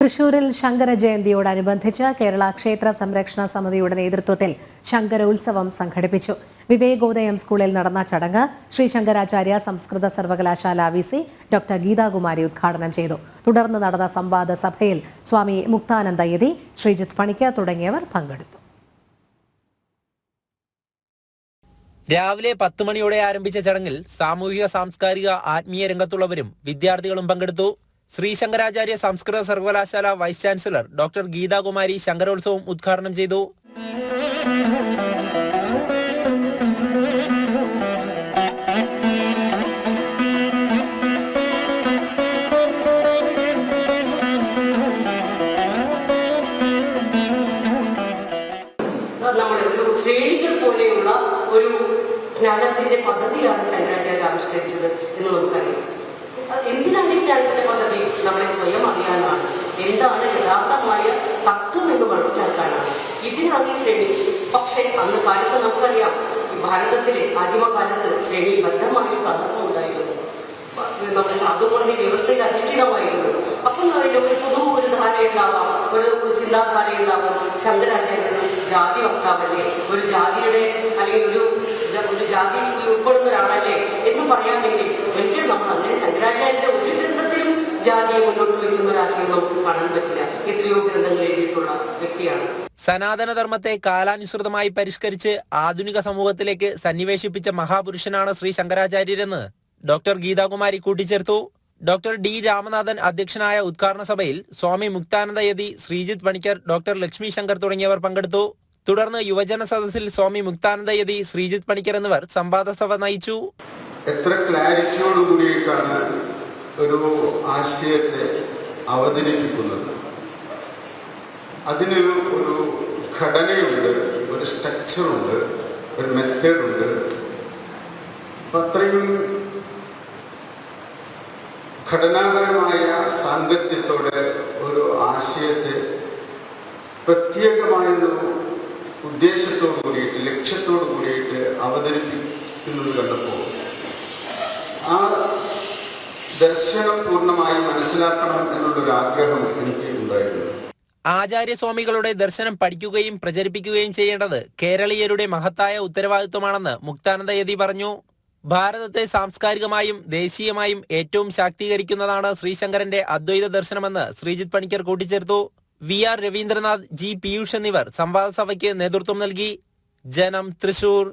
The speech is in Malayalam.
തൃശൂരിൽ ശങ്കര ജയന്തിയോടനുബന്ധിച്ച് കേരള ക്ഷേത്ര സംരക്ഷണ സമിതിയുടെ നേതൃത്വത്തിൽ ശങ്കരോത്സവം സംഘടിപ്പിച്ചു. വിവേകോദയം സ്കൂളിൽ നടന്ന ചടങ്ങ് ശ്രീ ശങ്കരാചാര്യ സംസ്കൃത സർവകലാശാല VC ഡോക്ടർ ഗീതാകുമാരി ഉദ്ഘാടനം ചെയ്തു. തുടർന്ന് നടന്ന സംവാദ സഭയിൽ സ്വാമി മുക്താനന്ദയതി, ശ്രീജിത്ത് പണിക്കർ തുടങ്ങിയവർ പങ്കെടുത്തു. രാവിലെ 10 മണിയോടെ ആരംഭിച്ച ചടങ്ങിൽ സാമൂഹിക സാംസ്കാരിക ആത്മീയ രംഗത്തുള്ളവരും വിദ്യാർത്ഥികളും പങ്കെടുത്തു. ശ്രീ ശങ്കരാചാര്യ സംസ്കൃത സർവകലാശാല vice chancellor doctor Geethakumari Shankarotsavam ഉദ്ഘാടനം ചെയ്തു. ശ്രേണികൾ പോലെയുള്ള ഒരു ജ്ഞാനത്തിന്റെ പദ്ധതിയാണ് ശങ്കരാചാര്യ ആവിഷ്കരിച്ചത് എന്ന് നമുക്കറിയാം. എന്തിനാണ് ഈ ജ്ഞാനത്തിന്റെ പദ്ധതി? നമ്മളെ സ്വയം അറിയാനാണ്, എന്താണ് യഥാർത്ഥമായ തത്വം എന്ന് മനസ്സിലാക്കാനാണ്. ഇതിനാണ് ഈ ശ്രേണി. പക്ഷേ അന്ന് കാലത്ത് നമുക്കറിയാം, ഈ ഭാരതത്തിലെ ആദിമകാലത്ത് ശ്രേണിബദ്ധമായ സന്ദർഭം ഉണ്ടായിരുന്നു. നമ്മുടെ ചാതുർവർണ്ണ വ്യവസ്ഥയിൽ അധിഷ്ഠിതമായിരുന്നു. അപ്പം അതിൻ്റെ ഒരു ധാരയുണ്ടാവാം, ഒരു ചിന്താധാരയുണ്ടാവാം. ശങ്കരാചാര്യൻ ജാതി വക്താവല്ലേ, ഒരു ജാതിയുടെ അല്ലെങ്കിൽ ഒരു ജാതി ഉൾപ്പെടുന്ന ഒരാളല്ലേ എന്ന് പറയാമെങ്കിൽ ഒരിക്കലും നമ്മൾ അങ്ങനെ ശങ്കരാചാര്യന്റെ ഒരു ഗ്രന്ഥത്തിലും ജാതിയെ മുന്നോട്ട് വയ്ക്കുന്ന ഒരാശയം നമുക്ക് കാണാൻ പറ്റില്ല. എത്രയോ ഗ്രന്ഥങ്ങൾ എഴുതിയിട്ടുള്ള വ്യക്തിയാണ്. സനാതനധർമ്മത്തെ കാലാനുസൃതമായി പരിഷ്കരിച്ച് ആധുനിക സമൂഹത്തിലേക്ക് സന്നിവേശിപ്പിച്ച മഹാപുരുഷനാണ് ശ്രീ ശങ്കരാചാര്യരെന്ന് ഡോക്ടർ ഗീതാകുമാരി കൂട്ടിച്ചേർത്തു. ഡോക്ടർ D രാമനാഥൻ അധ്യക്ഷനായ ഉദ്ഘാടന സഭയിൽ സ്വാമി മുക്താനന്ദയതി, ശ്രീജിത്ത് പണിക്കർ, ഡോക്ടർ ലക്ഷ്മി ശങ്കർ തുടങ്ങിയവർ പങ്കെടുത്തു. തുടർന്ന് യുവജന സദസ്സിൽ സ്വാമി മുക്താനന്ദയതി, ശ്രീജിത്ത് പണിക്കർ എന്നിവർ സംവാദ സഭ നയിച്ചു. എത്ര ക്ലാരിറ്റിയോടുകൂടിയിട്ടാണ് ഒരു ആശയത്തെ അവതരിപ്പിക്കുന്നത്. അതിന് ഒരു ഘടനയുണ്ട്, ഒരു സ്ട്രക്ചറുണ്ട്, ഒരു മെത്തേഡുണ്ട്. അത്രയും ഘടനാപരമായ സാങ്കത്യത്തോടെ ഒരു ആശയത്തെ പ്രത്യേകമായൊരു ഉദ്ദേശത്തോടു കൂടിയിട്ട്, ലക്ഷ്യത്തോടു കൂടിയിട്ട് അവതരിപ്പിക്കുന്നത് കണ്ടപ്പോൾ ആ ദർശനം പൂർണ്ണമായി മനസ്സിലാക്കണം എന്നുള്ളൊരു ആഗ്രഹം എനിക്ക് ഉണ്ടായിരുന്നു. ആചാര്യസ്വാമികളുടെ ദർശനം പഠിക്കുകയും പ്രചരിപ്പിക്കുകയും ചെയ്യേണ്ടത് കേരളീയരുടെ മഹത്തായ ഉത്തരവാദിത്വമാണെന്ന് മുക്താനന്ദയതി പറഞ്ഞു. ഭാരതത്തെ സാംസ്കാരികമായും ദേശീയമായും ഏറ്റവും ശാക്തീകരിക്കുന്നതാണ് ശ്രീശങ്കരന്റെ അദ്വൈത ദർശനമെന്ന് ശ്രീജിത്ത് പണിക്കർ കൂട്ടിച്ചേർത്തു. VR രവീന്ദ്രനാഥ്, G പീയൂഷ് എന്നിവർ സംവാദ സഭയ്ക്ക് നേതൃത്വം നൽകി. ജനം, തൃശൂർ.